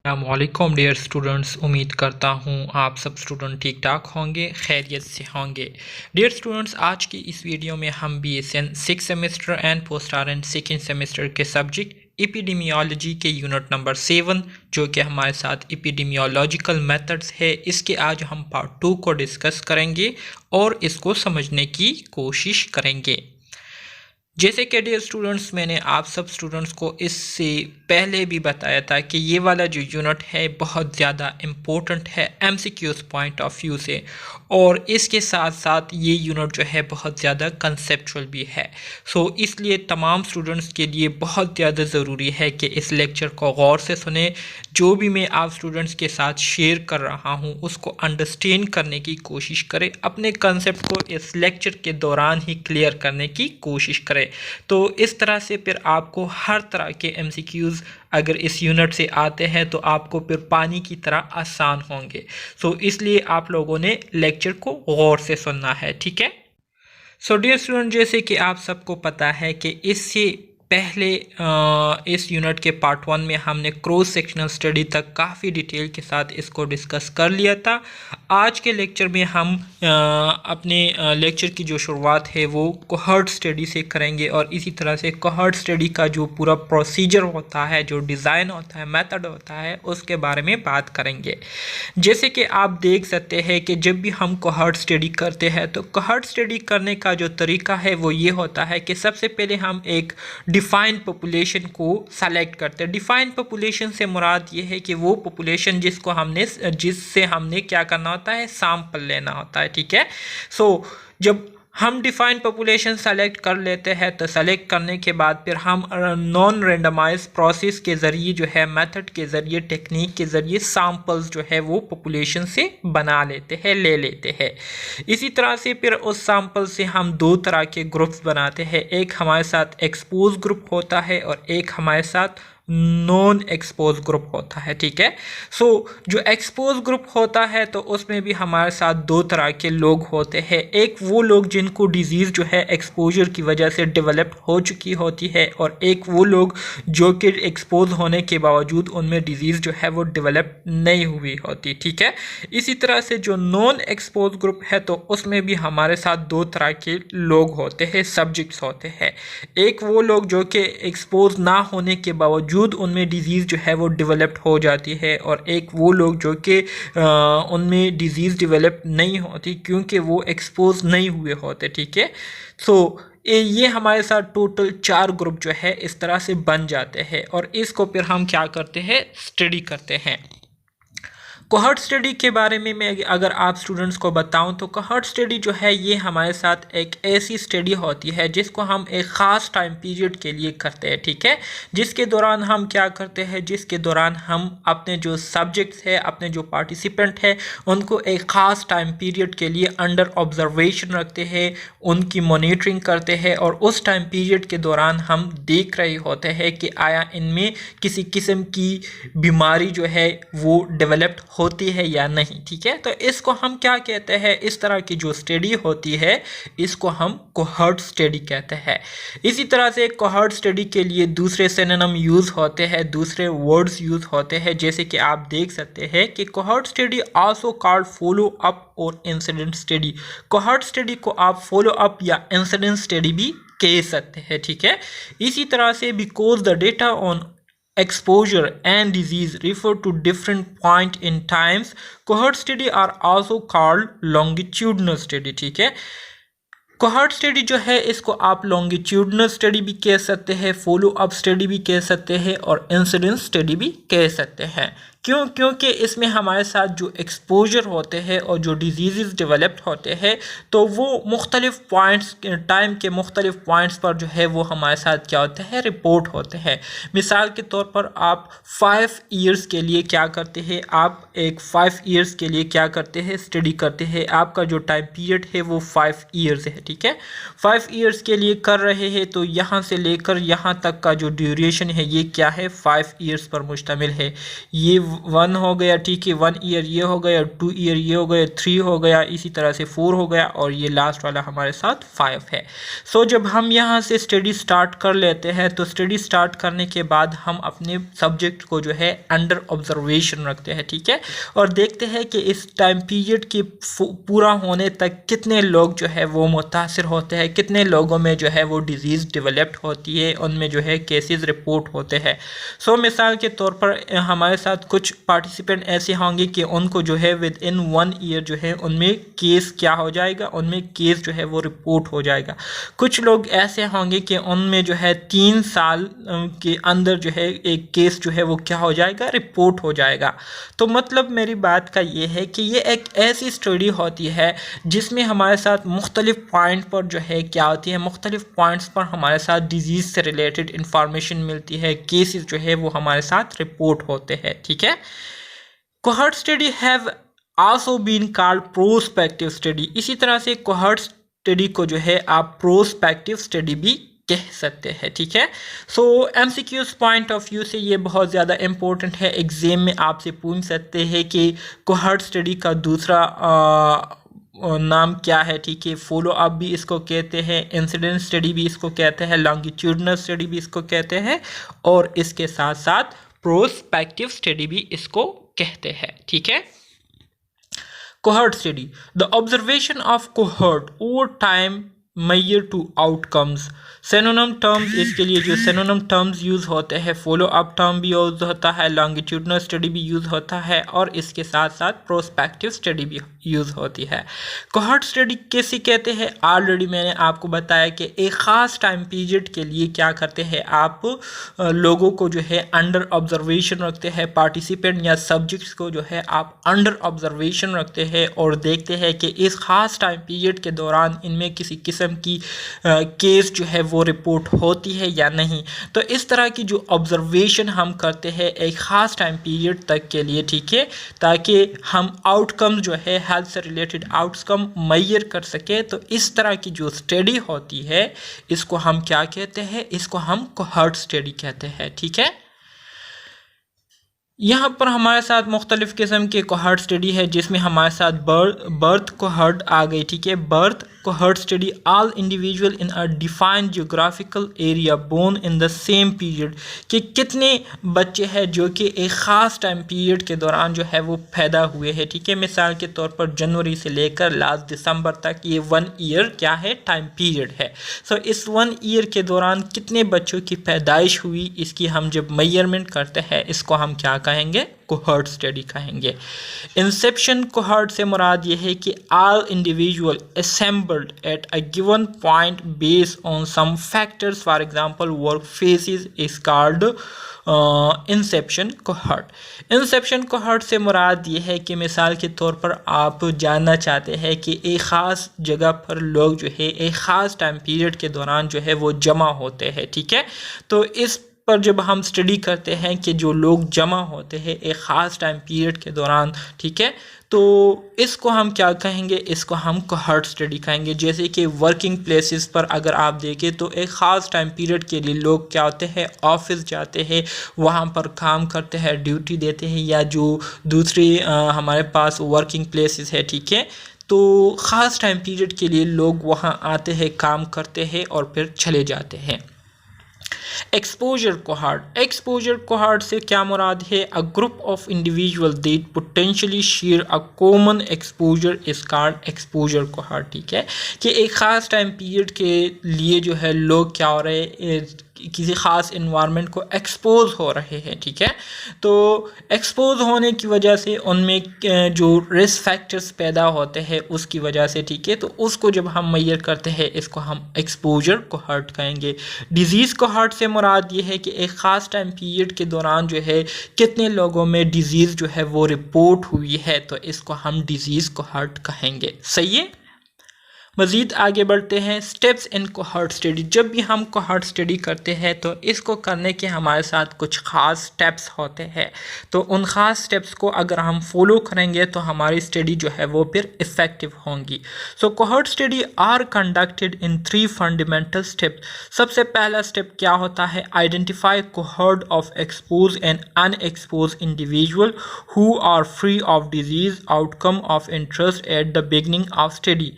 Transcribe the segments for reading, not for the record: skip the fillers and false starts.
अस्सलामुअलैकुम dear students, उम्मीद करता हूँ आप सब स्टूडेंट ठीक ठाक होंगे, खैरियत से होंगे। डियर स्टूडेंट्स, आज की इस वीडियो में हम BSN 6 semester and post RN second semester के सब्जेक्ट एपिडेमियोलॉजी के यूनिट नंबर 7 जो कि हमारे साथ एपिडेमियोलॉजिकल मेथड्स है, इसके आज हम पार्ट 2 को डिस्कस करेंगे और इसको समझने की कोशिश करेंगे। जैसे कि डियर स्टूडेंट्स, मैंने आप सब स्टूडेंट्स को इससे पहले भी बताया था कि ये वाला जो यूनिट है बहुत ज़्यादा इम्पोर्टेंट है MCQs पॉइंट ऑफ व्यू से, और इसके साथ साथ ये यूनिट जो है बहुत ज़्यादा कंसेप्चुअल भी है। सो इसलिए तमाम स्टूडेंट्स के लिए बहुत ज़्यादा ज़रूरी है कि इस लेक्चर को गौर से सुने। जो भी मैं आप स्टूडेंट्स के साथ शेयर कर रहा हूँ उसको अंडरस्टैंड करने की कोशिश करें, अपने कंसेप्ट को इस लेक्चर के दौरान ही क्लियर करने की कोशिश करें। तो इस तरह से फिर आपको हर तरह के MCQs अगर इस यूनिट से आते हैं तो आपको फिर पानी की तरह आसान होंगे। सो इसलिए आप लोगों ने लेक्चर को गौर से सुनना है, ठीक है। सो डियर स्टूडेंट, जैसे कि आप सबको पता है कि इससे पहले इस यूनिट के पार्ट 1 में हमने क्रॉस सेक्शनल स्टडी तक काफ़ी डिटेल के साथ इसको डिस्कस कर लिया था। आज के लेक्चर में हम अपने लेक्चर की जो शुरुआत है वो कोहॉर्ट स्टडी से करेंगे, और इसी तरह से कोहॉर्ट स्टडी का जो पूरा प्रोसीजर होता है, जो डिज़ाइन होता है, मेथड होता है, उसके बारे में बात करेंगे। जैसे कि आप देख सकते हैं कि जब भी हम कोहॉर्ट स्टडी करते हैं तो कोहॉर्ट स्टडी करने का जो तरीका है वो ये होता है कि सबसे पहले हम एक डिफाइंड पॉपुलेशन को सेलेक्ट करते हैं। डिफाइंड पॉपुलेशन से मुराद ये है कि वो पॉपुलेशन जिससे हमने क्या करना होता है, सैंपल लेना होता है, ठीक है। सो जब हम डिफाइंड पॉपुलेशन सेलेक्ट कर लेते हैं तो सेलेक्ट करने के बाद फिर हम नॉन रेंडमाइज प्रोसेस के ज़रिए जो है, मेथड के ज़रिए, टेक्निक के ज़रिए सैंपल्स जो है वो पॉपुलेशन से बना लेते हैं, ले लेते हैं। इसी तरह से फिर उस सैंपल से हम दो तरह के ग्रुप्स बनाते हैं। एक हमारे साथ एक्सपोज ग्रुप होता है और एक हमारे साथ नॉन एक्सपोज ग्रुप होता है, ठीक है। सो जो एक्सपोज ग्रुप होता है तो उसमें भी हमारे साथ दो तरह के लोग होते हैं। एक वो लोग जिनको डिजीज़ जो है एक्सपोजर की वजह से डेवलप हो चुकी होती है, और एक वो लोग जो कि एक्सपोज होने के बावजूद उनमें डिजीज़ जो है वो डेवलप नहीं हुई होती, ठीक है। इसी तरह से जो नॉन एक्सपोज ग्रुप है तो उसमें भी हमारे साथ दो तरह के लोग होते हैं, सब्जेक्ट्स होते हैं। एक वो लोग जो कि एक्सपोज ना होने के बावजूद उनमें डिजीज़ जो है वो डेवलप्ड हो जाती है, और एक वो लोग जो कि उनमें डिजीज़ डेवलप नहीं होती क्योंकि वो एक्सपोज नहीं हुए होते, ठीक है। सो ये हमारे साथ टोटल 4 ग्रुप जो है इस तरह से बन जाते हैं, और इसको फिर हम क्या करते हैं, स्टडी करते हैं। कोहॉर्ट स्टडी के बारे में मैं अगर आप स्टूडेंट्स को बताऊं तो कोहॉर्ट स्टडी जो है ये हमारे साथ एक ऐसी स्टडी होती है जिसको हम एक ख़ास टाइम पीरियड के लिए करते हैं, ठीक है। जिसके दौरान हम क्या करते हैं, जिसके दौरान हम अपने जो सब्जेक्ट्स है, अपने जो पार्टिसिपेंट है, उनको एक ख़ास टाइम पीरियड के लिए अंडर ऑब्जर्वेशन रखते हैं, उनकी मॉनिटरिंग करते हैं, और उस टाइम पीरियड के दौरान हम देख रहे होते हैं कि आया इनमें किसी किस्म की बीमारी जो है वो डेवलप्ड होती है या नहीं, ठीक है। तो इसको हम क्या कहते हैं, इस तरह की जो स्टडी होती है इसको हम कोहॉर्ट स्टडी कहते हैं। इसी तरह से कोहॉर्ट स्टडी के लिए दूसरे सिनोनिम यूज़ होते हैं, दूसरे वर्ड्स यूज़ होते हैं। जैसे कि आप देख सकते हैं कि cohort study also called follow up और इंसिडेंट स्टडी। कोहॉर्ट स्टडी को आप फॉलो अप या इंसिडेंट स्टडी भी कह सकते हैं, ठीक है। इसी तरह से because the data on exposure and disease refer to different point in times, cohort study are also called longitudinal study, ठीक है। कोहॉर्ट स्टडी जो है इसको आप लॉन्गिट्यूडनल स्टडी भी कह सकते हैं, फॉलो अप स्टडी भी कह सकते हैं, और इंसिडेंस स्टडी भी कह सकते हैं। क्योंकि इसमें हमारे साथ जो एक्सपोजर होते हैं और जो डिजीज़ डेवलप्ड होते हैं तो वो मुख्तलिफ पॉइंट्स, टाइम के मुख्तलिफ पॉइंट्स पर जो है वो हमारे साथ क्या होते हैं, रिपोर्ट होते हैं। मिसाल के तौर पर आप 5 ईयर्स के लिए क्या करते हैं, आप एक 5 ईयर्स के लिए क्या करते हैं, स्टडी करते हैं। आपका जो टाइम पीरियड है वो 5 ईयर्स है, ठीक है। 5 ईयर्स के लिए कर रहे हैं तो यहाँ से लेकर यहाँ तक का जो ड्यूरेशन है ये क्या है, 5 ईयर्स पर मुश्तमिल है। ये 1 हो गया, ठीक है, 1 ईयर ये हो गया, 2 ईयर ये हो गया, 3 हो गया, इसी तरह से 4 हो गया और ये लास्ट वाला हमारे साथ 5 है। सो जब हम यहाँ से स्टडी स्टार्ट कर लेते हैं तो स्टडी स्टार्ट करने के बाद हम अपने सब्जेक्ट को जो है अंडर ऑब्जर्वेशन रखते हैं, ठीक है, और देखते हैं कि इस टाइम पीरियड के पूरा होने तक कितने लोग जो है वो मुतासिर होते हैं, कितने लोगों में जो है वो डिजीज़ डेवलप्ड होती है, उनमें जो है केसेस रिपोर्ट होते हैं। सो मिसाल के तौर पर हमारे साथ कुछ पार्टिसिपेंट ऐसे होंगे कि उनको जो है विद इन 1 ईयर जो है उनमें केस क्या हो जाएगा, उनमें केस जो है वो रिपोर्ट हो जाएगा। कुछ लोग ऐसे होंगे कि उनमें जो है 3 साल के अंदर जो है एक केस जो है वो क्या हो जाएगा, रिपोर्ट हो जाएगा। तो मतलब मेरी बात का ये है कि ये एक ऐसी स्टडी होती है जिसमें हमारे साथ मुख्तलिफ पॉइंट पर जो है क्या होती है, मुख्तलिफ पॉइंट्स पर हमारे साथ डिजीज़ से रिलेटेड इंफॉर्मेशन मिलती है, केसेस जो है वो हमारे साथ रिपोर्ट होते हैं, ठीक है। Cohort study have also been called prospective study. इसी तरह से कोहर्ट स्टडी को जो है आप प्रोस्पेक्टिव स्टडी भी कह सकते हैं, ठीक है। सो एमसीक्यूज पॉइंट ऑफ व्यू से ये बहुत ज़्यादा इंपॉर्टेंट है। एग्जाम में आपसे पूछ सकते हैं कि कोहर्ट स्टडी का दूसरा नाम क्या है, ठीक है। फॉलो अप भी इसको कहते हैं, इंसिडेंट स्टडी भी इसको कहते हैं, लॉन्गिट्यूडनल स्टडी भी इसको कहते हैं और इसके साथ साथ प्रोस्पेक्टिव स्टडी भी इसको कहते हैं, ठीक है। Cohort study, the observation of cohort over time measure to outcomes. Synonym terms, इसके लिए जो सिनोनिम टर्म्स यूज़ होते हैं, फॉलो अप टर्म भी यूज़ होता है, लॉन्गिट्यूडनल स्टडी भी यूज़ होता है और इसके साथ साथ प्रोस्पेक्टिव स्टडी भी यूज़ होती है। कोहर्ट स्टडी कैसे कहते हैं, ऑलरेडी मैंने आपको बताया कि एक ख़ास टाइम पीरियड के लिए क्या करते हैं, आप लोगों को जो है अंडर ऑब्जर्वेशन रखते हैं, पार्टिसिपेंट या सब्जेक्ट्स को जो है आप अंडर ऑब्जर्वेशन रखते हैं और देखते हैं कि इस ख़ास टाइम पीरियड के दौरान इनमें किसी किस्म की केस जो है वो रिपोर्ट होती है या नहीं। तो इस तरह की जो ऑब्जर्वेशन हम करते हैं एक ख़ास टाइम पीरियड तक के लिए, ठीक है, ताकि हम आउटकम जो है हेल्थ से रिलेटेड आउटकम मेजर कर सके। तो इस तरह की जो स्टडी होती है इसको हम क्या कहते हैं, इसको हम कोहर्ट स्टडी कहते हैं, ठीक है। यहाँ पर हमारे साथ मुख्तलिफ़ किस्म के कोहर्ट स्टडी है जिसमें हमारे साथ बर्थ कोहर्ट आ गई, ठीक है। Birth cohort study, all individual in a defined geographical area born in the same period, कि कितने बच्चे हैं जो कि एक ख़ास टाइम पीरियड के दौरान जो है वो पैदा हुए हैं, ठीक है। मिसाल के तौर पर जनवरी से लेकर लास्ट दिसंबर तक ये 1 ईयर क्या है, टाइम पीरियड है। सो इस 1 ईयर के दौरान कितने बच्चों की पैदाइश हुई, इसकी हम जब मेजरमेंट करते हैं इसको हम क्या कहेंगे, कोहर्ट स्टडी कहेंगे। इंसेप्शन कोहर्ट से मुराद ये है कि all individual assembled at a given point based on some factors, for example work faces is called inception cohort. Inception cohort से मुराद ये है कि मिसाल के तौर पर आप जानना चाहते हैं कि एक ख़ास जगह पर लोग जो है एक ख़ास टाइम पीरियड के दौरान जो है वो जमा होते हैं, ठीक है। तो इस पर जब हम स्टडी करते हैं कि जो लोग जमा होते हैं एक ख़ास टाइम पीरियड के दौरान, ठीक है, तो इसको हम क्या कहेंगे, इसको हम कोहर्ट स्टडी कहेंगे। जैसे कि वर्किंग प्लेसेस पर अगर आप देखें तो एक ख़ास टाइम पीरियड के लिए लोग क्या होते हैं, ऑफिस जाते हैं, वहाँ पर काम करते हैं, ड्यूटी देते हैं, या जो दूसरी हमारे पास वर्किंग प्लेसेस है, ठीक है। तो ख़ास टाइम पीरियड के लिए लोग वहाँ आते हैं, काम करते हैं और फिर चले जाते हैं। एक्सपोजर कोहर्ट, एक्सपोजर कोहर्ट से क्या मुराद है, a group of individual that potentially share a common exposure is called exposure cohort, ठीक है। कि एक ख़ास टाइम पीरियड के लिए जो है लोग क्या हो रहे हैं, किसी ख़ास इन्वायरमेंट को एक्सपोज हो रहे हैं, ठीक है। तो एक्सपोज होने की वजह से उनमें जो रिस्क फैक्टर्स पैदा होते हैं उसकी वजह से, ठीक है, तो उसको जब हम मेजर करते हैं इसको हम एक्सपोजर कोहर्ट कहेंगे। डिजीज़ कोहर्ट से मुराद ये है कि एक ख़ास टाइम पीरियड के दौरान जो है कितने लोगों में डिजीज़ जो है वो रिपोर्ट हुई है, तो इसको हम डिजीज़ कोहर्ट कहेंगे, सही है। मज़ीद आगे बढ़ते हैं। Steps in cohort study. जब भी हम कोहॉर्ट स्टडी करते हैं तो इसको करने के हमारे साथ कुछ ख़ास स्टेप्स होते हैं, तो उन ख़ास स्टेप्स को अगर हम फॉलो करेंगे तो हमारी स्टडी जो है वो फिर इफ़ेक्टिव होंगी। So cohort study are conducted in 3 fundamental steps. सबसे पहला स्टेप क्या होता है? Identify cohort of exposed and unexposed individual who are free of disease outcome of interest at the beginning of study.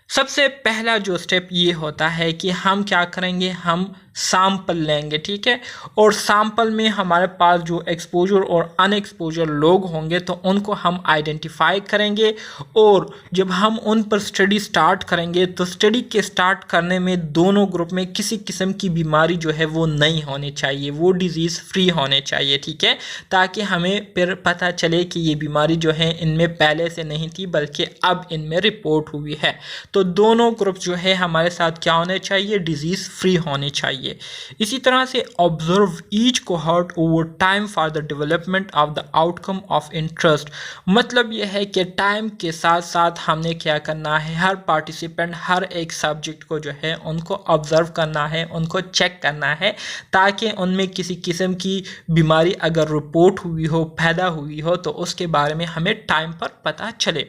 सबसे पहला जो स्टेप ये होता है कि हम क्या करेंगे, हम सैंपल लेंगे, ठीक है, और सैंपल में हमारे पास जो एक्सपोजर और अनएक्सपोजर लोग होंगे तो उनको हम आइडेंटिफाई करेंगे, और जब हम उन पर स्टडी स्टार्ट करेंगे तो स्टडी के स्टार्ट करने में दोनों ग्रुप में किसी किस्म की बीमारी जो है वो नहीं होनी चाहिए, वो डिजीज़ फ्री होने चाहिए, ठीक है, ताकि हमें फिर पता चले कि ये बीमारी जो है इनमें पहले से नहीं थी बल्कि अब इनमें रिपोर्ट हुई है। तो दोनों ग्रुप जो है हमारे साथ क्या होने चाहिए? डिजीज़ फ्री होने चाहिए। इसी तरह से observe each cohort over time for the development of the outcome of interest. मतलब यह है कि टाइम के साथ साथ हमने क्या करना है, हर पार्टिसिपेंट, हर एक सब्जेक्ट को जो है उनको ऑब्जर्व करना है, उनको चेक करना है, ताकि उनमें किसी किस्म की बीमारी अगर रिपोर्ट हुई हो, पैदा हुई हो, तो उसके बारे में हमें टाइम पर पता चले।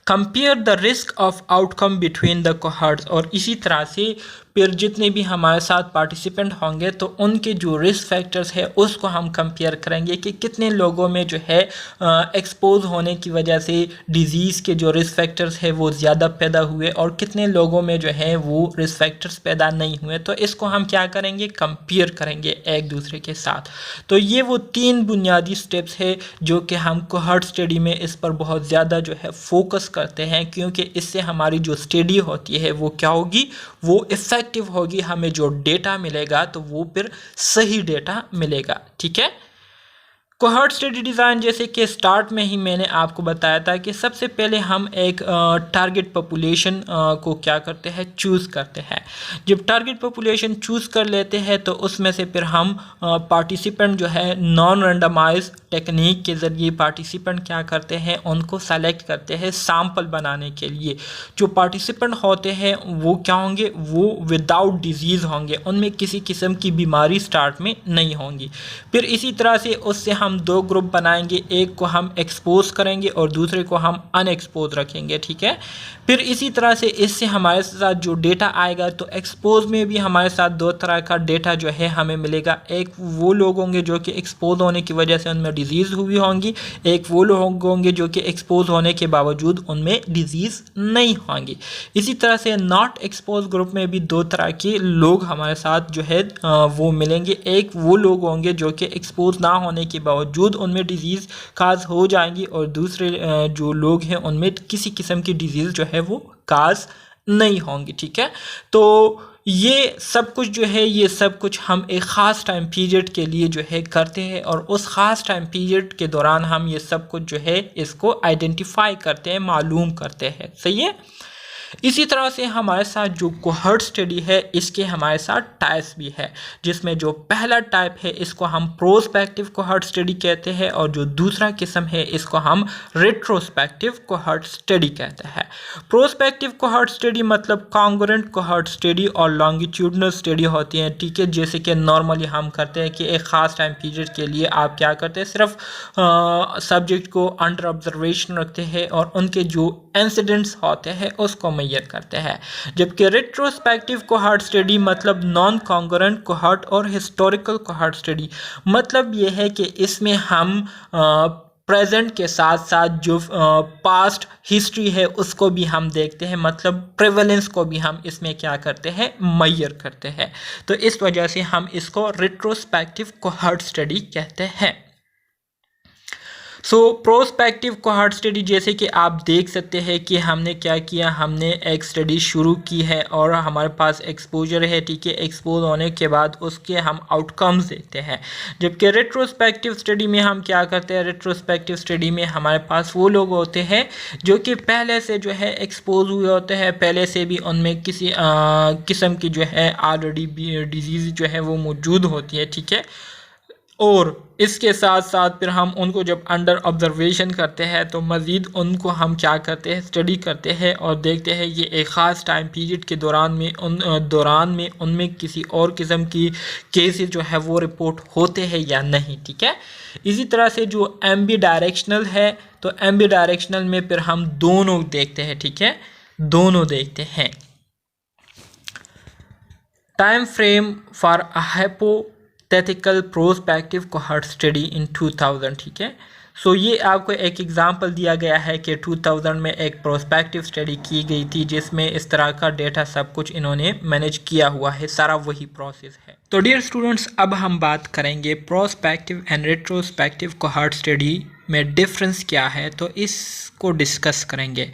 Compare the risk of outcome between the cohorts. और इसी तरह से फिर जितने भी हमारे साथ पार्टिसिपेंट होंगे तो उनके जो रिस्क फैक्टर्स है उसको हम कंपेयर करेंगे कि कितने लोगों में जो है एक्सपोज होने की वजह से डिज़ीज़ के जो रिस्क फैक्टर्स है वो ज़्यादा पैदा हुए और कितने लोगों में जो है वो रिस्क फैक्टर्स पैदा नहीं हुए। तो इसको हम क्या करेंगे? कंपेयर करेंगे एक दूसरे के साथ। तो ये वो 3 बुनियादी स्टेप्स है जो कि हम कोहॉर्ट स्टडी में इस पर बहुत ज़्यादा जो है फोकस करते हैं, क्योंकि इससे हमारी जो स्टडी होती है वो क्या होगी? वो इफेक्टिव होगी। हमें जो डेटा मिलेगा तो वो फिर सही डेटा मिलेगा, ठीक है। कोहॉर्ट स्टडी डिज़ाइन, जैसे कि स्टार्ट में ही मैंने आपको बताया था कि सबसे पहले हम एक टारगेट पॉपुलेशन को क्या करते हैं? चूज़ करते हैं। जब टारगेट पॉपुलेशन चूज़ कर लेते हैं तो उसमें से फिर हम पार्टिसिपेंट जो है नॉन रैंडमाइज टेक्निक के ज़रिए पार्टिसिपेंट क्या करते हैं? उनको सेलेक्ट करते हैं सैम्पल बनाने के लिए। जो पार्टिसिपेंट होते हैं वो क्या होंगे? वो विदाउट डिजीज़ होंगे, उनमें किसी किस्म की बीमारी स्टार्ट में नहीं होंगी। फिर इसी तरह से उससे हम 2 ग्रुप बनाएंगे, एक को हम एक्सपोज करेंगे और दूसरे को हम अनएक्सपोज रखेंगे, ठीक है। फिर इसी तरह से इससे हमारे साथ जो डेटा आएगा तो एक्सपोज में भी हमारे साथ 2 तरह का डेटा जो है हमें मिलेगा। एक वो लोग होंगे जो कि एक्सपोज होने की वजह से उनमें डिजीज़ हुई होंगी, एक वो लोग होंगे जो कि एक्सपोज होने के बावजूद उनमें डिजीज़ नहीं होंगी। इसी तरह से नॉट एक्सपोज ग्रुप में भी 2 तरह के लोग हमारे साथ जो है वो मिलेंगे। एक वो लोग होंगे जो कि एक्सपोज ना होने के बावजूद उनमें डिजीज़ काज हो जाएंगी और दूसरे जो लोग हैं उनमें किसी किस्म की डिजीज़ जो है वो काज नहीं होंगी, ठीक है। तो ये सब कुछ जो है ये सब कुछ हम एक ख़ास टाइम पीरियड के लिए जो है करते हैं और उस ख़ास टाइम पीरियड के दौरान हम ये सब कुछ जो है इसको आइडेंटिफाई करते हैं, मालूम करते हैं, सही है। इसी तरह से हमारे साथ जो कोहॉर्ट स्टडी है इसके हमारे साथ टाइप्स भी है, जिसमें जो पहला टाइप है इसको हम प्रोस्पेक्टिव कोहॉर्ट स्टडी कहते हैं और जो दूसरा किस्म है इसको हम रेट्रोस्पेक्टिव कोहॉर्ट स्टडी कहते हैं। प्रोस्पेक्टिव कोहॉर्ट स्टडी मतलब कॉन्ग्रुएंट कोहॉर्ट स्टडी और लॉन्गिट्यूडनल स्टडी होती है, ठीक है। जैसे कि नॉर्मली हम करते हैं कि एक ख़ास टाइम पीरियड के लिए आप क्या करते हैं, सिर्फ सब्जेक्ट को अंडर ऑब्जर्वेशन रखते हैं और उनके जो इंसिडेंट्स होते हैं उसको मैयर करते हैं। जबकि रेट्रोस्पेक्टिव कोहॉर्ट स्टडी मतलब नॉन कॉन्ग्रुएंट कोहॉर्ट और हिस्टोरिकल कोहॉर्ट स्टडी मतलब ये है कि इसमें हम प्रेजेंट के साथ साथ जो पास्ट हिस्ट्री है उसको भी हम देखते हैं, मतलब प्रेवलेंस को भी हम इसमें क्या करते हैं, मैयर करते हैं। तो इस वजह से हम इसको रेट्रोस्पेक्टिव कोहॉर्ट स्टडी कहते हैं। सो प्रोस्पेक्टिव कोहॉर्ट स्टडी जैसे कि आप देख सकते हैं कि हमने क्या किया, हमने एक स्टडी शुरू की है और हमारे पास एक्सपोजर है, ठीक है। एक्सपोज होने के बाद उसके हम आउटकम्स देखते हैं। जबकि रेट्रोस्पेक्टिव स्टडी में हम क्या करते हैं, रेट्रोस्पेक्टिव स्टडी में हमारे पास वो लोग होते हैं जो कि पहले से जो है एक्सपोज हुए होते हैं, पहले से भी उनमें किसी किस्म की जो है ऑलरेडी डिजीज़ जो है वो मौजूद होती है, ठीक है। और इसके साथ साथ फिर हम उनको जब अंडर ऑब्जर्वेशन करते हैं तो मज़ीद उनको हम क्या करते हैं, स्टडी करते हैं और देखते हैं कि एक ख़ास टाइम पीरियड के दौरान में उनमें किसी और किस्म की केसेस जो है वो रिपोर्ट होते हैं या नहीं। ठीक है, इसी तरह से जो एम्बी डायरेक्शनल है, तो एम्बी डायरेक्शनल में फिर हम दोनों देखते हैं। ठीक है, दोनों देखते हैं। Time frame for a hypothetical prospective cohort study in 2000। ठीक है, सो ये आपको एक एग्जांपल दिया गया है कि 2000 में एक प्रोस्पेक्टिव स्टडी की गई थी जिसमें इस तरह का डेटा सब कुछ इन्होंने मैनेज किया हुआ है, सारा वही प्रोसेस है। तो डियर स्टूडेंट्स, अब हम बात करेंगे prospective and retrospective cohort study में डिफरेंस क्या है, तो इसको डिस्कस करेंगे।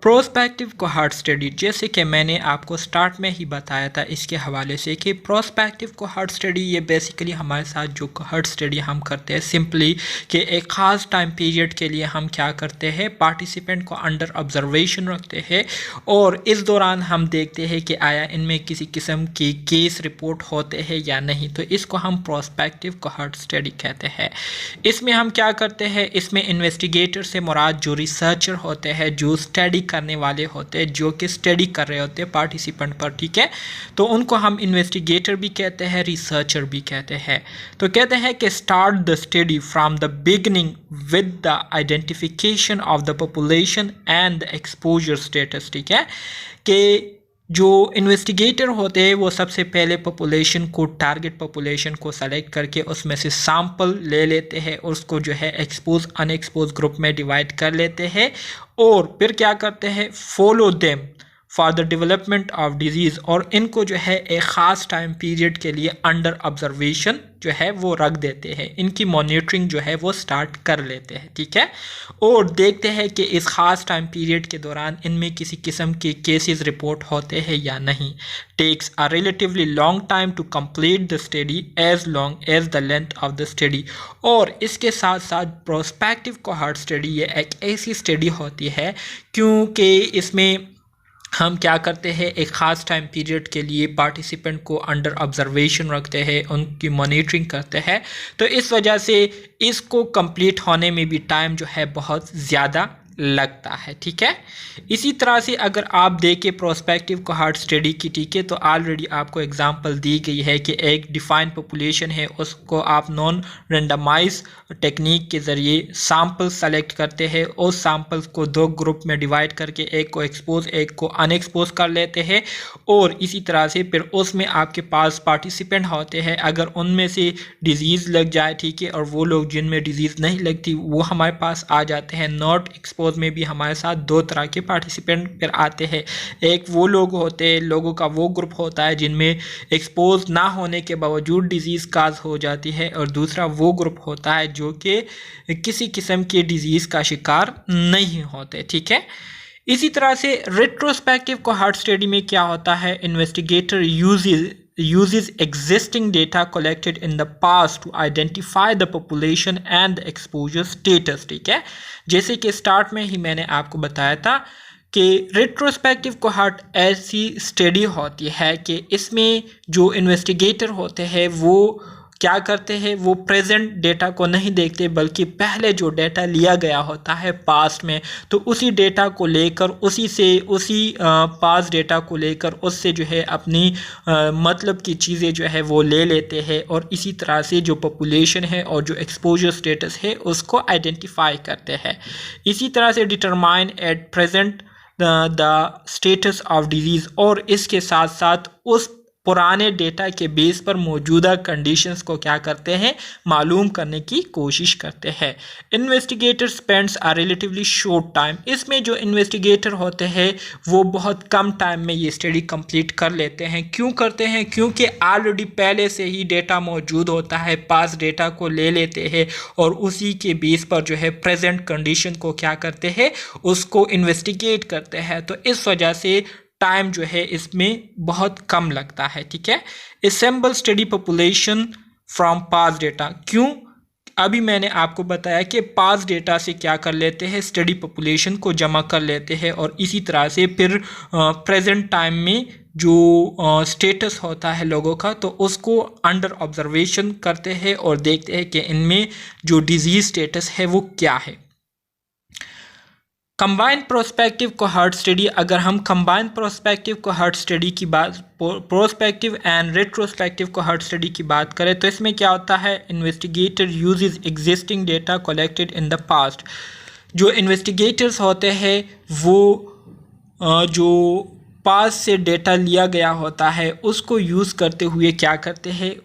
प्रोस्पेक्टिव कोहॉर्ट स्टडी, जैसे कि मैंने आपको स्टार्ट में ही बताया था इसके हवाले से कि प्रोस्पेक्टिव कोहॉर्ट स्टडी ये बेसिकली हमारे साथ जो कोहॉर्ट स्टडी हम करते हैं सिंपली कि एक ख़ास टाइम पीरियड के लिए हम क्या करते हैं, पार्टिसिपेंट को अंडर ऑब्जर्वेशन रखते हैं और इस दौरान हम देखते हैं कि आया इनमें किसी किस्म की केस रिपोर्ट होते हैं या नहीं, तो इसको हम प्रोस्पेक्टिव कोहॉर्ट स्टडी कहते हैं। इसमें हम क्या करते हैं, इसमें इन्वेस्टिगेटर से मुराद जो रिसर्चर होते हैं, जो स्टडी करने वाले होते हैं, जो कि स्टडी कर रहे होते हैं पार्टिसिपेंट पर। ठीक है, तो उनको हम इन्वेस्टिगेटर भी कहते हैं, रिसर्चर भी कहते हैं। तो कहते हैं कि start the study from the beginning with the identification of the population and the exposure status. ठीक है, कि जो इन्वेस्टिगेटर होते हैं वो सबसे पहले पॉपुलेशन को, टारगेट पॉपुलेशन को सेलेक्ट करके उसमें से सैंपल ले लेते हैं, उसको जो है एक्सपोज अनएक्सपोज ग्रुप में डिवाइड कर लेते हैं और फिर क्या करते हैं, follow them for the development of disease, और इनको जो है एक ख़ास टाइम पीरियड के लिए अंडर ऑब्जर्वेशन जो है वो रख देते हैं, इनकी मॉनिटरिंग जो है वो स्टार्ट कर लेते हैं। ठीक है, और देखते हैं कि इस ख़ास टाइम पीरियड के दौरान इनमें किसी किस्म के केसेस रिपोर्ट होते हैं या नहीं। Takes a relatively long time to complete the study as long as the length of the study. और इसके साथ साथ प्रोस्पेक्टिव कोहॉर्ट स्टडी ये एक ऐसी स्टडी होती है क्योंकि इसमें हम क्या करते हैं, एक ख़ास टाइम पीरियड के लिए पार्टिसिपेंट को अंडर ऑब्जर्वेशन रखते हैं, उनकी मॉनिटरिंग करते हैं, तो इस वजह से इसको कंप्लीट होने में भी टाइम जो है बहुत ज़्यादा लगता है। ठीक है, इसी तरह से अगर आप देखें प्रोस्पेक्टिव कोहॉर्ट स्टडी की, ठीक है, तो ऑलरेडी आपको एग्जांपल दी गई है कि एक डिफाइंड पॉपुलेशन है, उसको आप नॉन रेंडमाइज टेक्निक के ज़रिए सैंपल सेलेक्ट करते हैं, उस सैंपल्स को दो ग्रुप में डिवाइड करके एक को एक्सपोज एक को अनएक्सपोज कर लेते हैं और इसी तरह से फिर उसमें आपके पास पार्टिसिपेंट होते हैं, अगर उनमें से डिजीज़ लग जाए, ठीक है, और वो लोग जिनमें डिजीज़ नहीं लगती वो हमारे पास आ जाते हैं। नॉट एक्सपोज में भी हमारे साथ दो तरह के पार्टिसिपेंट फिर आते हैं, एक वो लोग होते हैं, लोगों का वो ग्रुप होता है जिनमें एक्सपोज ना होने के बावजूद डिजीज़ काज हो जाती है, और दूसरा वो ग्रुप होता है जो कि किसी किस्म के डिजीज़ का शिकार नहीं होते। ठीक है, इसी तरह से रेट्रोस्पेक्टिव कोहॉर्ट स्टडी में क्या होता है, investigator uses existing data collected in the past to identify the population and the exposure status। ठीक है, जैसे कि स्टार्ट में ही मैंने आपको बताया था कि रेट्रोस्पेक्टिव कोहॉर्ट ऐसी स्टडी होती है कि इसमें जो इन्वेस्टिगेटर होते हैं वो क्या करते हैं, वो प्रेजेंट डेटा को नहीं देखते बल्कि पहले जो डेटा लिया गया होता है पास्ट में, तो उसी डेटा को लेकर उसी पास्ट डेटा को लेकर उससे जो है अपनी मतलब की चीज़ें जो है वो ले लेते हैं और इसी तरह से जो पॉपुलेशन है और जो एक्सपोजर स्टेटस है उसको आइडेंटिफाई करते हैं। इसी तरह से determine at present the status of disease, और इसके साथ साथ उस पुराने डेटा के बेस पर मौजूदा कंडीशंस को क्या करते हैं, मालूम करने की कोशिश करते हैं। Investigator spends a relatively short time, इसमें जो इन्वेस्टिगेटर होते हैं वो बहुत कम टाइम में ये स्टडी कंप्लीट कर लेते हैं। क्यों करते हैं, क्योंकि ऑलरेडी पहले से ही डेटा मौजूद होता है, पास डेटा को ले लेते हैं और उसी के बेस पर जो है प्रेजेंट कंडीशन को क्या करते हैं, उसको इन्वेस्टिगेट करते हैं। तो इस वजह से टाइम जो है इसमें बहुत कम लगता है। ठीक है, assemble study population from past data, क्यों, अभी मैंने आपको बताया कि पास्ट डेटा से क्या कर लेते हैं, स्टडी पॉपुलेशन को जमा कर लेते हैं और इसी तरह से फिर प्रेजेंट टाइम में जो स्टेटस होता है लोगों का, तो उसको अंडर ऑब्जर्वेशन करते हैं और देखते हैं कि इनमें जो डिजीज स्टेटस है वो क्या है। कंबाइंड प्रोस्पेक्टिव कोहॉर्ट स्टडी, अगर हम कंबाइंड प्रोस्पेक्टिव कोहॉर्ट स्टडी की बात, prospective and retrospective cohort study की बात करें तो इसमें क्या होता है, investigator uses existing data collected in the past. जो इन्वेस्टिगेटर्स होते हैं वो जो पास से डेटा लिया गया होता है उसको यूज़ करते हुए क्या करते हैं,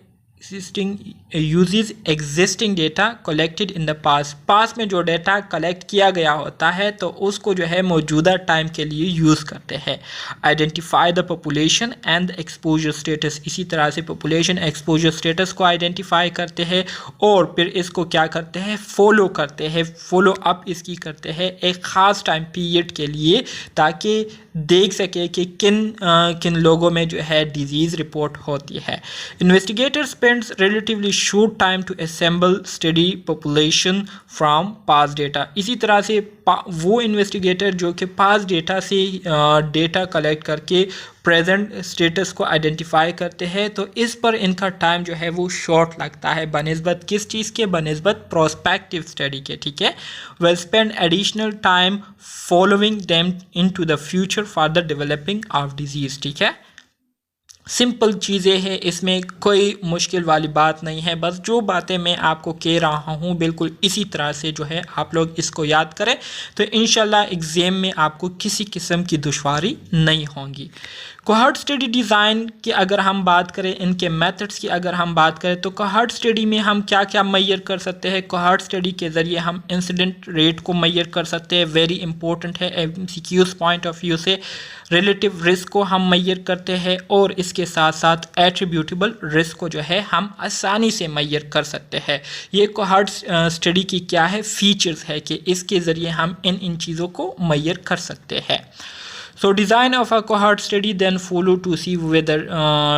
uses existing data collected in the past में जो डेटा कलेक्ट किया गया होता है तो उसको जो है मौजूदा टाइम के लिए यूज़ करते हैं। Identify the population and exposure status, इसी तरह से पॉपुलेशन एक्सपोजर स्टेटस को आइडेंटिफाई करते हैं और फिर इसको क्या करते हैं, फॉलो करते हैं, फॉलो अप इसकी करते हैं एक ख़ास टाइम पीरियड के लिए, ताकि देख सके कि किन लोगों में जो है डिजीज़ रिपोर्ट होती है। Investigator spends relatively short time to assemble study population from past data, इसी तरह से वो इन्वेस्टिगेटर जो कि पास्ट डेटा से डेटा कलेक्ट करके प्रेजेंट स्टेटस को आइडेंटिफाई करते हैं, तो इस पर इनका टाइम जो है वो शॉर्ट लगता है बनिस्बत किस चीज़ के, बनिस्बत प्रोस्पेक्टिव स्टडी के। ठीक है, will spend additional time following them into the future for the developing of disease. ठीक है, सिंपल चीज़ें हैं, इसमें कोई मुश्किल वाली बात नहीं है, बस जो बातें मैं आपको कह रहा हूँ बिल्कुल इसी तरह से जो है आप लोग इसको याद करें तो इंशाल्लाह एग्ज़ाम में आपको किसी किस्म की दुश्वारी नहीं होगी। कोहॉर्ट स्टडी डिज़ाइन की अगर हम बात करें, इनके मेथड्स की अगर हम बात करें तो कोहॉर्ट स्टडी में हम क्या क्या मैयर कर सकते हैं। कोहॉर्ट स्टडी के ज़रिए हम इंसिडेंट रेट को मैयर कर सकते हैं, वेरी इंपॉर्टेंट है एमसीक्यूज़ पॉइंट ऑफ व्यू से। रिलेटिव रिस्क को हम मैयर करते हैं और इसके साथ साथ एट्रीब्यूटेबल रिस्क को जो है हम आसानी से मैयर कर सकते हैं। ये कोहॉर्ट स्टडी की क्या है, फीचर्स है कि इसके ज़रिए हम इन चीज़ों को मैयर कर सकते हैं। So design of a cohort study then follow to see whether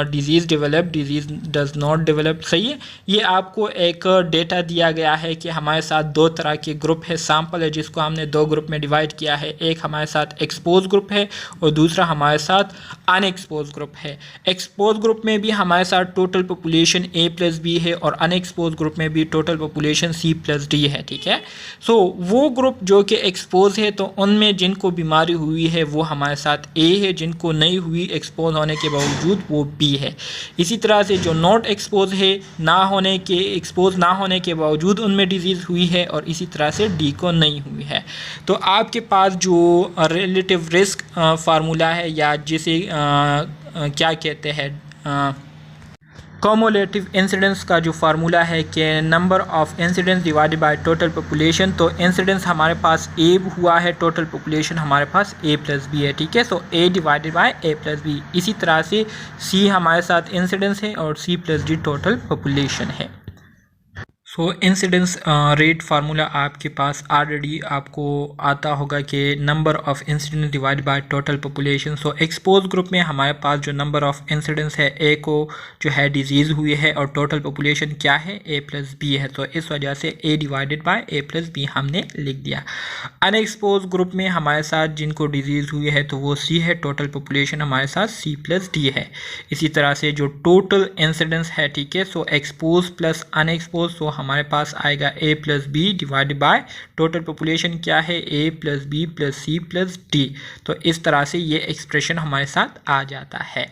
disease develop, disease does not develop। सही है, ये आपको एक डेटा दिया गया है कि हमारे साथ दो तरह के ग्रुप है, सैम्पल है जिसको हमने दो ग्रुप में डिवाइड किया है, एक हमारे साथ एक्सपोज ग्रुप है और दूसरा हमारे साथ अनएक्सपोज ग्रुप है। एक्सपोज ग्रुप में भी हमारे साथ टोटल पॉपुलेशन A+B है और अनएक्सपोज ग्रुप में भी टोटल पॉपुलेशन C+D है। ठीक है, सो वो ग्रुप जो कि एक्सपोज है तो उनमें जिनको बीमारी हुई है वो हमारे साथ A है, जिनको नहीं हुई एक्सपोज होने के बावजूद वो B है। इसी तरह से जो नॉट एक्सपोज है, एक्सपोज ना होने के बावजूद उनमें डिजीज़ हुई है और इसी तरह से D को नहीं हुई है। तो आपके पास जो रिलेटिव रिस्क फार्मूला है या जिसे क्या कहते हैं कॉमुलेटिव इंसिडेंस का जो फार्मूला है कि number of incidence divided by total population, तो इंसिडेंस हमारे पास A हुआ है, टोटल पॉपुलेशन हमारे पास A+B है। ठीक है, सो A डिवाइडेड बाय A+B। इसी तरह से C हमारे साथ इंसिडेंस है और C+D टोटल पॉपुलेशन है। सो इंसिडेंस रेट फार्मूला आपके पास ऑलरेडी आपको आता होगा कि number of incidence divide by total population. So expose group में हमारे पास जो नंबर ऑफ़ इंसिडेंस है A को जो है डिजीज़ हुई है और टोटल पॉपुलेशन क्या है A+B है, तो इस वजह से A डिवाइडेड बाय A+B हमने लिख दिया। अनएक्सपोज ग्रुप में हमारे साथ जिनको डिजीज़ हुई है तो वो C है, टोटल पॉपुलेशन हमारे साथ C+D है। इसी तरह से जो टोटल इंसिडेंस है, ठीक है, सो एक्सपोज प्लस अनएक्सपोज, सो हमारे पास आएगा A+B divide by total population क्या है A+B + C+D। तो इस तरह से ये एक्सप्रेशन हमारे साथ आ जाता है।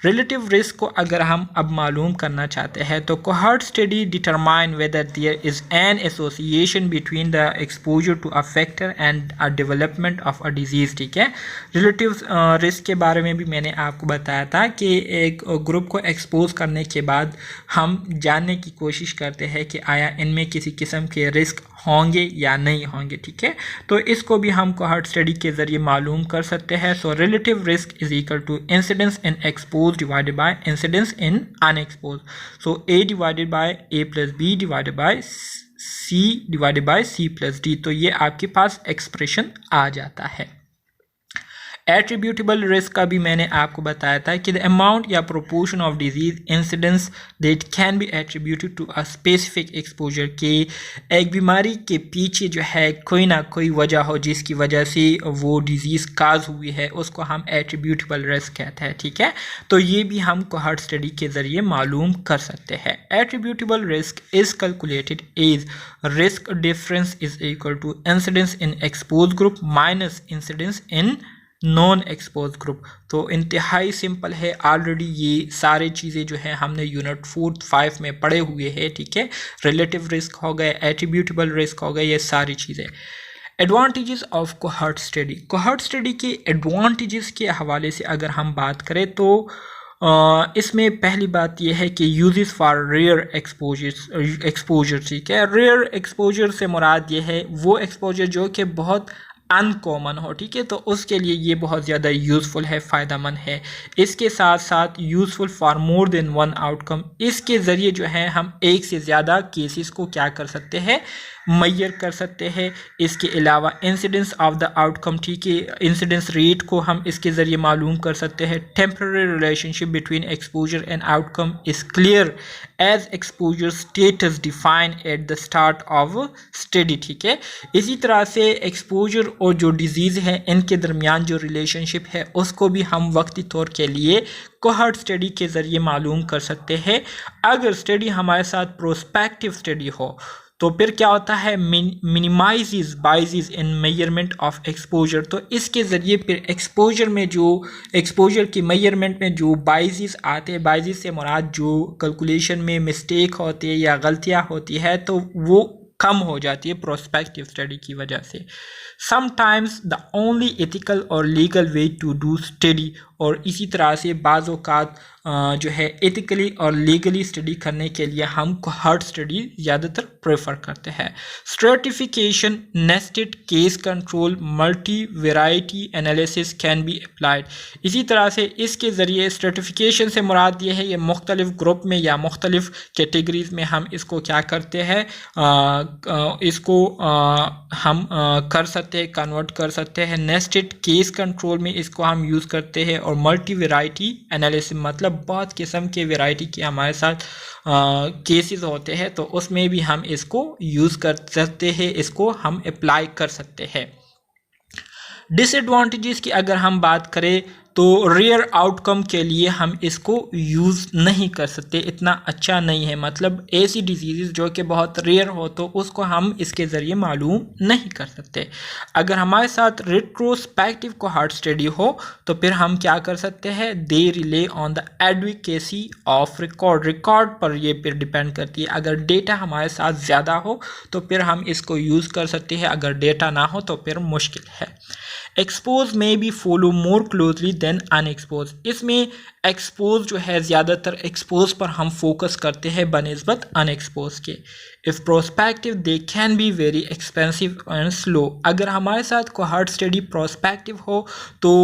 रिलेटिव रिस्क को अगर हम अब मालूम करना चाहते हैं तो cohort study determine whether there is an association between the exposure to a factor and a development of a disease. ठीक है, रिलेटिव रिस्क के बारे में भी मैंने आपको बताया था कि एक ग्रुप को एक्सपोज करने के बाद हम जानने की कोशिश करते हैं कि आया इनमें किसी किस्म के रिस्क होंगे या नहीं होंगे। ठीक है, तो इसको भी हम कोहॉर्ट स्टडी के ज़रिए मालूम कर सकते हैं। So relative risk is equal to incidence in exposed divided by incidence in unexposed. So A divided by A+B divided by C divided by C+D। तो ये आपके पास एक्सप्रेशन आ जाता है। एट्रीब्यूटेबल रिस्क का भी मैंने आपको बताया था कि द अमाउंट या proportion of disease incidence that can be attributed to a specific exposure, के एक बीमारी के पीछे जो है कोई ना कोई वजह हो जिसकी वजह से वो डिजीज़ काज हुई है, उसको हम एट्रीब्यूटेबल रिस्क कहते हैं। ठीक है, तो ये भी हम कोहॉर्ट स्टडी के ज़रिए मालूम कर सकते हैं। Attributable risk is calculated as risk difference is equal to incidence in exposed group minus incidence in non exposed group. तो इंतहाई सिंपल है, ऑलरेडी ये सारे चीज़ें जो है हमने यूनिट 4-5 में पढ़े हुए हैं। ठीक है, रिलेटिव रिस्क हो गए, एट्रीब्यूटेबल रिस्क हो गए, ये सारी चीज़ें। Advantages of cohort study, cohort study के एडवांटेजेस के हवाले से अगर हम बात करें तो इसमें पहली बात यह है कि यूजेस फॉर रेयर एक्सपोजर। ठीक है, रेयर एक्सपोजर से मुराद ये है वो एक्सपोजर जो कि बहुत अनकॉमन हो। ठीक है, तो उसके लिए ये बहुत ज़्यादा यूज़फुल है, फ़ायदेमंद है। इसके साथ साथ useful for more than one outcome, इसके ज़रिए जो है हम एक से ज़्यादा केसेस को क्या कर सकते हैं, मैयर कर सकते हैं। इसके अलावा इंसिडेंस ऑफ द आउटकम, ठीक है, इंसिडेंस रेट को हम इसके ज़रिए मालूम कर सकते हैं। Temporary relationship between exposure and outcome is clear as exposure status define at the start of study. ठीक है, इसी तरह से एक्सपोजर और जो डिजीज़ है इनके दरमियान जो रिलेशनशिप है उसको भी हम वक्ती तौर के लिए कोहॉर्ट स्टडी के ज़रिए मालूम कर सकते हैं। अगर स्टडी हमारे साथ प्रोस्पेक्टिव स्टडी हो तो फिर क्या होता है, minimize biases in measurement of exposure. तो इसके ज़रिए फिर एक्सपोजर में जो एक्सपोजर की मेजरमेंट में जो बाइजेस आते हैं, बाइजेस से मुराद जो कैलकुलेशन में मिस्टेक होती है या गलतियां होती है तो वो कम हो जाती है प्रोस्पेक्टिव स्टडी की वजह से। समटाइम्स द ओनली एथिकल और legal way to do study, और इसी तरह से बाज़ औक़ात जो है एथिकली और लीगली स्टडी करने के लिए हम कोहॉर्ट स्टडी ज़्यादातर प्रेफर करते हैं। Stratification, nested case control, multi variety analysis can be applied. इसी तरह से इसके ज़रिए स्ट्रेटिफिकेशन से मुराद ये है ये मुख्तलिफ ग्रुप में या मुख्तलिफ कैटेगरीज़ में हम इसको क्या करते हैं, इसको हम कर सकते हैं, कन्वर्ट कर सकते हैं। नेस्टेड केस कंट्रोल में इसको हम यूज़ करते हैं, और मल्टी वेराइटी एनालिसिस मतलब बहुत किस्म के वेराइटी के हमारे साथ केसेस होते हैं तो उसमें भी हम इसको यूज़ कर सकते हैं, इसको हम अप्लाई कर सकते हैं। डिसएडवांटेजेस की अगर हम बात करें तो रेयर आउटकम के लिए हम इसको यूज़ नहीं कर सकते, इतना अच्छा नहीं है। मतलब ऐसी डिजीज़ जो कि बहुत रेयर हो तो उसको हम इसके ज़रिए मालूम नहीं कर सकते। अगर हमारे साथ रेट्रोस्पेक्टिव कोहॉर्ट स्टडी हो तो फिर हम क्या कर सकते हैं, they rely on the advocacy of record पर ये फिर डिपेंड करती है। अगर डेटा हमारे साथ ज़्यादा हो तो फिर हम इसको यूज़ कर सकते हैं, अगर डेटा ना हो तो फिर मुश्किल है। एक्सपोज में भी follow more closely than unexposed, इसमें एक्सपोज जो है ज़्यादातर एक्सपोज पर हम फोकस करते हैं बनिस्बत अनएक्सपोज के। If prospective they can be very expensive and slow, अगर हमारे साथ कोहॉर्ट स्टडी प्रोस्पेक्टिव हो तो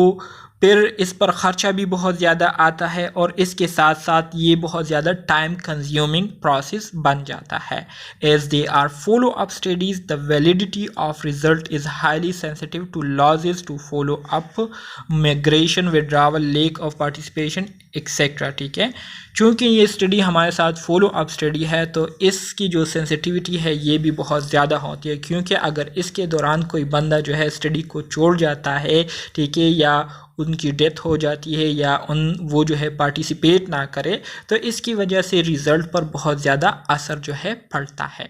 फिर इस पर ख़र्चा भी बहुत ज़्यादा आता है और इसके साथ साथ ये बहुत ज़्यादा टाइम कंज्यूमिंग प्रोसेस बन जाता है। As they are follow up studies the validity of result is highly sensitive to losses to follow up, migration, withdrawal, lack of participation etcetera. ठीक है, चूँकि ये स्टडी हमारे साथ फॉलो अप स्टडी है तो इसकी जो सेंसिटिविटी है ये भी बहुत ज़्यादा होती है, क्योंकि अगर इसके दौरान कोई बंदा जो है स्टडी को छोड़ जाता है, ठीक है, या उनकी डेथ हो जाती है या वो जो है पार्टिसिपेट ना करे तो इसकी वजह से रिज़ल्ट पर बहुत ज़्यादा असर जो है पड़ता है।